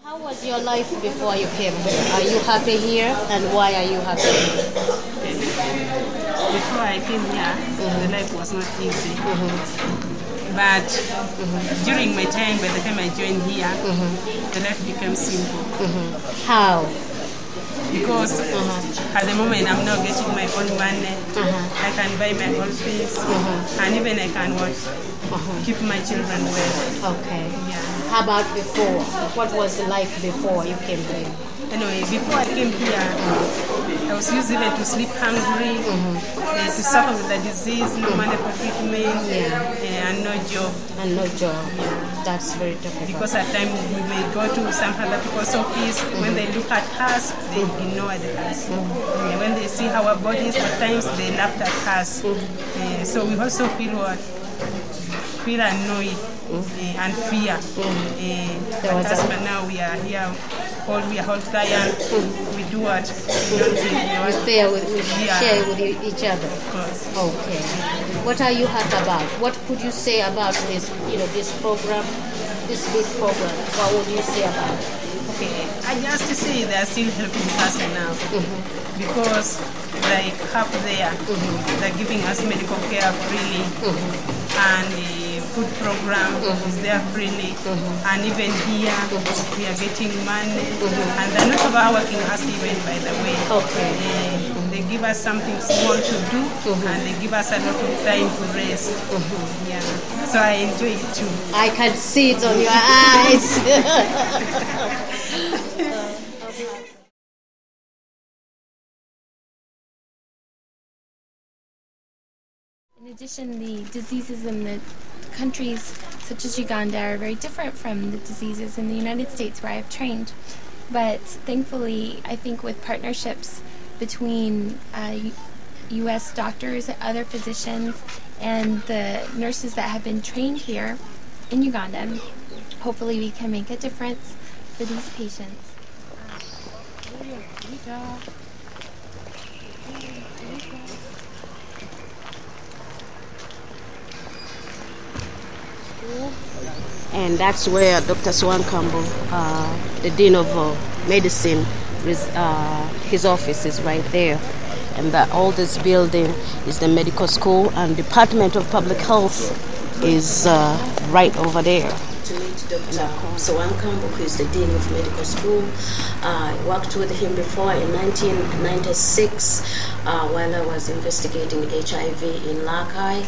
How was your life before you came here? Are you happy here, and why are you happy here? Before I came here, the life was not easy. But during my time, by the time I joined here, the life became simple. How? Because at the moment I'm not getting my own money. I can buy my own things, and even I can keep my children well. Okay. Yeah. How about before? What was the life before you came here? Anyway, before I came here, I was used even to sleep hungry, to suffer with the disease, no money for treatment, and no job. And no job. Yeah. That's very difficult. Because at times we may go to some other people's office, when they look at us, they ignore us. When they see our bodies, at times they laugh at us. So we also feel annoyed and fear. But as now we are here, we are all client. We do what we don't do. We share with each other. Of course. Okay. What are you happy about? What could you say about this? This program, this big program. What would you say about it? Okay. I just say they are still helping us now because like up there, they're giving us medical care freely, and food program is there freely, and even here we are getting money, and they're not overworking us even, by the way. Okay. They give us something small to do, and they give us a lot of time to rest. Yeah, so I enjoy it too. I can see it on your eyes. In addition, the diseases in the countries such as Uganda are very different from the diseases in the United States where I've trained. But thankfully, I think with partnerships between U.S. doctors, other physicians, and the nurses that have been trained here in Uganda, hopefully we can make a difference for these patients. And that's where Dr. SSewankambo, the Dean of Medicine, his office is right there. And the oldest building is the medical school, and Department of Public Health is right over there. To meet Dr. SSewankambo, who is the Dean of Medical School. I worked with him before in 1996 while I was investigating HIV in Lakai.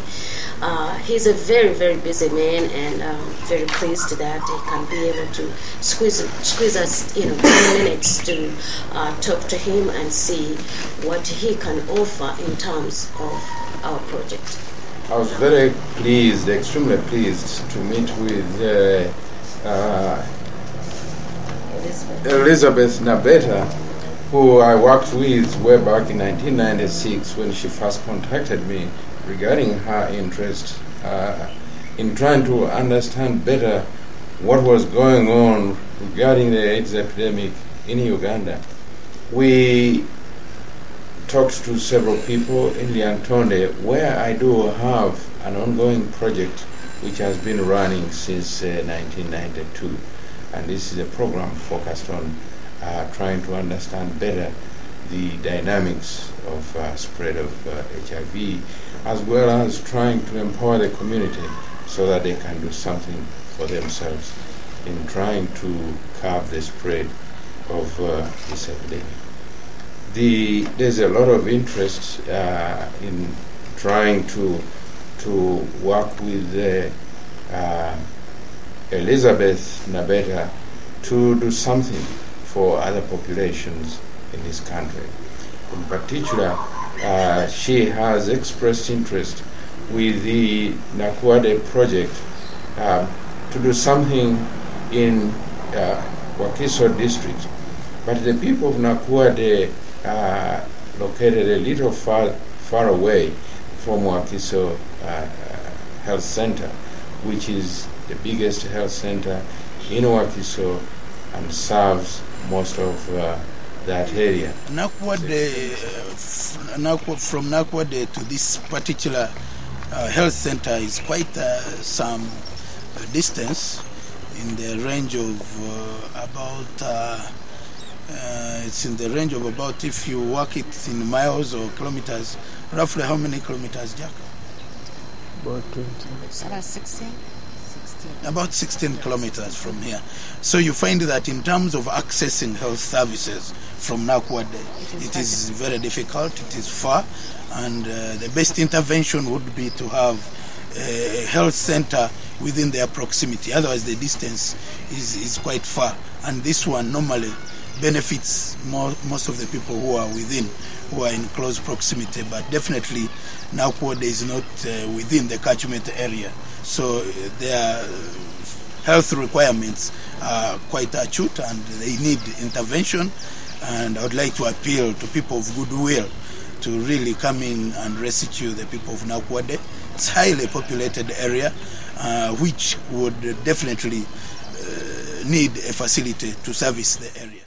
He's a very, very busy man, and very pleased that he can be able to squeeze us, 10 minutes to talk to him and see what he can offer in terms of our project. I was very pleased, extremely pleased, to meet with Elizabeth Nabeta, who I worked with way back in 1996 when she first contacted me regarding her interest in trying to understand better what was going on regarding the AIDS epidemic in Uganda. We talked to several people in Lyantonde, where I do have an ongoing project which has been running since 1992. And this is a program focused on trying to understand better the dynamics of spread of HIV, as well as trying to empower the community so that they can do something for themselves in trying to curb the spread of this epidemic. There's a lot of interest in trying to work with Elizabeth Nabeta to do something for other populations in this country. In particular, she has expressed interest with the Nakuwadde project to do something in Wakiso District. But the people of Nakuwadde are located a little far away from Wakiso Health Center, which is the biggest health center in Wakiso and serves most of that area. Nakuwadde, from Nakuwadde to this particular health center is quite some distance, in the range of it's in the range of about, if you work it in miles or kilometers, roughly how many kilometers, Jack? About 20. It's about 16. About 16 kilometers from here. So you find that in terms of accessing health services from Nakuwadde, it is very difficult, it is far, and the best intervention would be to have a health center within their proximity. Otherwise the distance is quite far, and this one normally benefits most of the people who are within, who are in close proximity, but definitely Nakuwadde is not within the catchment area, so their health requirements are quite acute and they need intervention. And I would like to appeal to people of goodwill to really come in and rescue the people of Nakuwadde. It's a highly populated area which would definitely need a facility to service the area.